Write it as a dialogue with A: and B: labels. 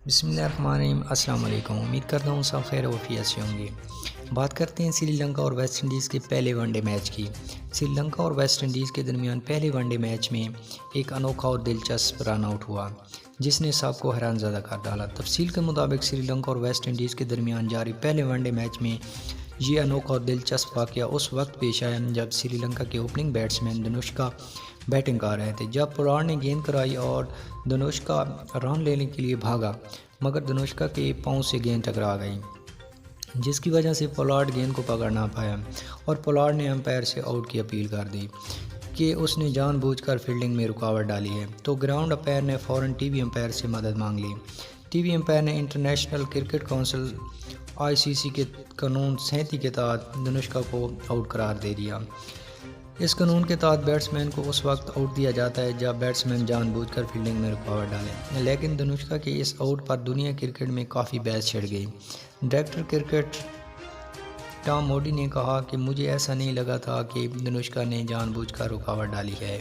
A: बिस्मिल्लाहिर्रहमानिर्रहीम। अस्सलाम वालेकुम। उम्मीद करता हूँ सब खैर वफियत से होंगे। बात करते हैं श्रीलंका और वेस्ट इंडीज़ के पहले वनडे मैच की। श्रीलंका और वेस्ट इंडीज़ के दरमियान पहले वनडे मैच में एक अनोखा और दिलचस्प रन आउट हुआ जिसने सबको हैरानज़दा कर डाला। तफसील के मुताबिक श्रीलंका और वेस्ट इंडीज़ के दरमियान जारी पहले वनडे मैच में ये अनोखा और दिलचस्प वाक़या उस वक्त पेश आया जब श्रीलंका के ओपनिंग बैट्समैन धनुषका बैटिंग कर रहे थे। जब पोलार्ड ने गेंद कराई और धनुषका रन लेने के लिए भागा, मगर धनुषका के पाँव से गेंद टकरा गई, जिसकी वजह से पोलार्ड गेंद को पकड़ ना पाया और पोलार्ड ने अंपायर से आउट की अपील कर दी कि उसने जानबूझकर फील्डिंग में रुकावट डाली है। तो ग्राउंड अंपायर ने फ़ौरन टीवी अंपायर से मदद मांग ली। टीवी अंपायर ने इंटरनेशनल क्रिकेट काउंसिल ICC के कानून 37 के तहत धनुषका को आउट करार दे दिया। इस कानून के तहत बैट्समैन को उस वक्त आउट दिया जाता है जब बैट्समैन जानबूझकर फील्डिंग में रुकावट डाले। लेकिन धनुषका के इस आउट पर दुनिया क्रिकेट में काफ़ी बहस छिड़ गई। डायरेक्टर क्रिकेट टॉम मोडी ने कहा कि मुझे ऐसा नहीं लगा था कि धनुषका ने जानबूझकर रुकावट डाली है।